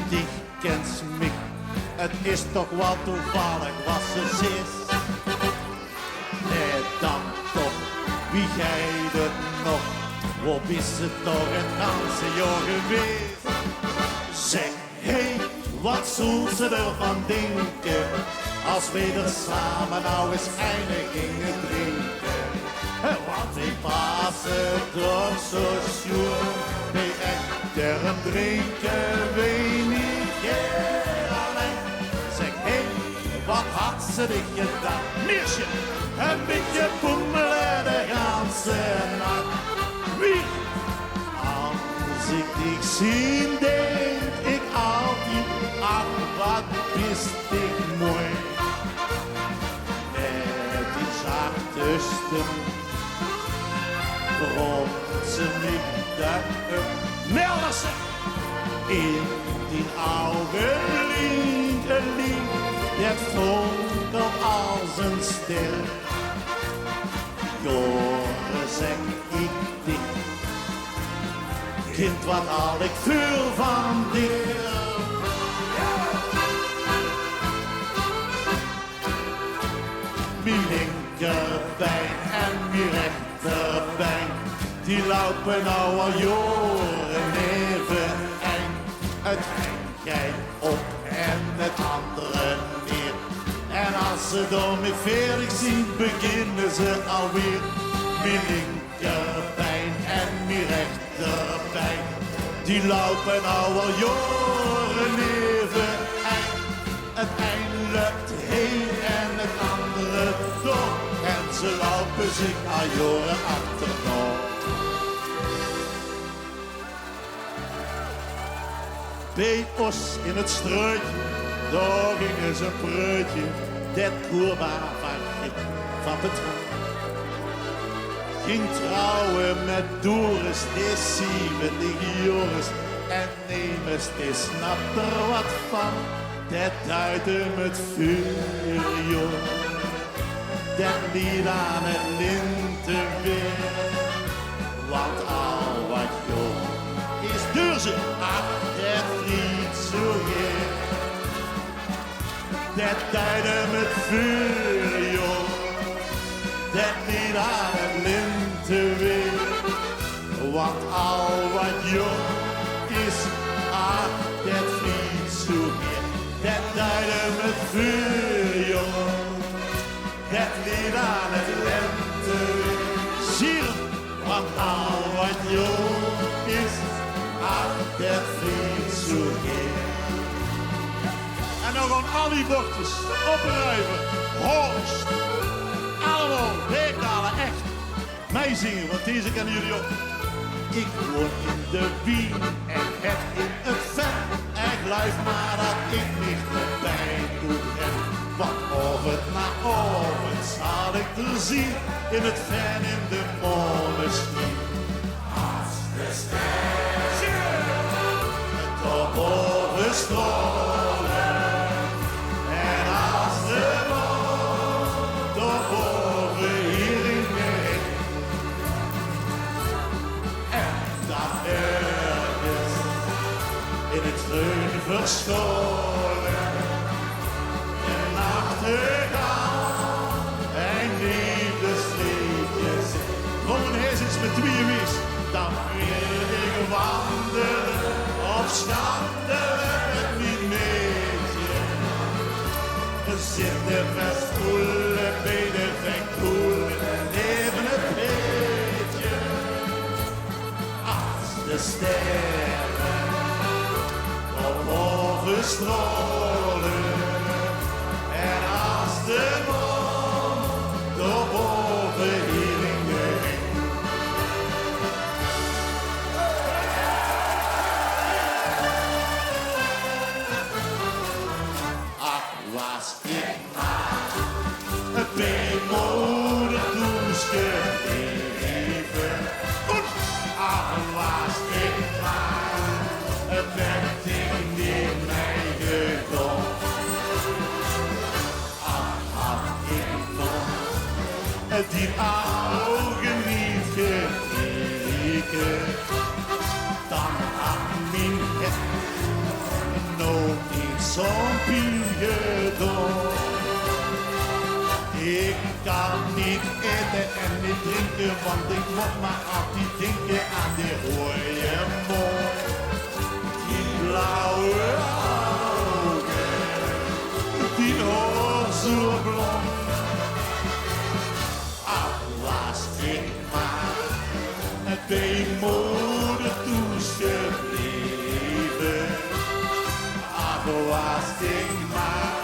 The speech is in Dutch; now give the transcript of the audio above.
dich kent mich. Het is toch wel toevallig wat ze is. Nee, dan toch, wie gij het nog? Waar is het toch het ganse jaar geweest? Zeg, hey, wat zult ze ervan denken? Als we er samen nou eens einig gingen drinken. Want ik was het toch zo sjoer. Nee, echt, daarom drinken we niet alleen. Zeg, hey, wat had ze dit gedaan? Meisje, een beetje poemelen de ganse nacht. Wie? Als ik dich zie, denk ik altijd, ach, wat bist ik mooi. Met die zachte stem roept ze mij de Neldersen. In die oude lied, dat fonkelt als een ster. Joren, zeg ik dit, kind, wat al ik veel van dit. Mijn linkerbeen en mijn rechterbeen, die lopen nou al jaren even eind. Het een jij op en het andere neer. En als ze dan met 40 zien, beginnen ze alweer. Mijn linkerbeen en mijn rechterbeen, die lopen nou al jaren even eind. Het een loopt heen en het andere door. En ze lopen zich al jaren achterna. Bij ons in het struitje, daar ging eens een preutje. Dat koerbaar van Petra. Ging trouwen met Doris, die 70 Joris. En Nemes, die snapt er wat van. Dat duidde met vuur, joh. Dat lied aan het lintenweer. Want al wat joh is duurzaam, ach, dat vriend zo heer. Dat duidde met vuur, joh. Dat lied aan het lintenweer. Want al wat joh is, ach, dat vriend zo heer. Dat duidde met vuur, joh. Dat lied aan het lenteweer. Zie je, want al wat joh is, ach, dat vriend zo heer. En dan gaan al die bochtjes opruimen, hoogst. Allemaal Beekdalen, echt. Meezingen, want deze kennen jullie ook. Ik woon in de Wien en het in het vet. En blijf maar dat ik niet erbij doe heb. Want of het na ovens zal ik er zien. In het ven in de molenschien. Als de ster top boven strolen. En als de maan top boven hierin mee. En dan ergens in het groen verscholen. En nachtegaal en liefdesliedjes. Gewoon eens iets met wie je is. Dan wil ik wandelen op schandelen met mijn meisje. We zitten met stoelen bij de vekkoelen even het beetje. Als de sterren op boven strolen en als de maan door boven hier in de ring. Was ik maar een weemoedig douche even. Ach, was ik maar een wetting die mij gekocht. Ach, had ik nog die ogen niet gekeken, dan had mijn het zo'n piedon. Ik kan niet eten en niet drinken, want ik moet maar altijd denken aan die rode mond. Die blauwe ogen, die ogen zo blond. Ach, was ik maar bij moeder toegebleven. Ach, was ik maar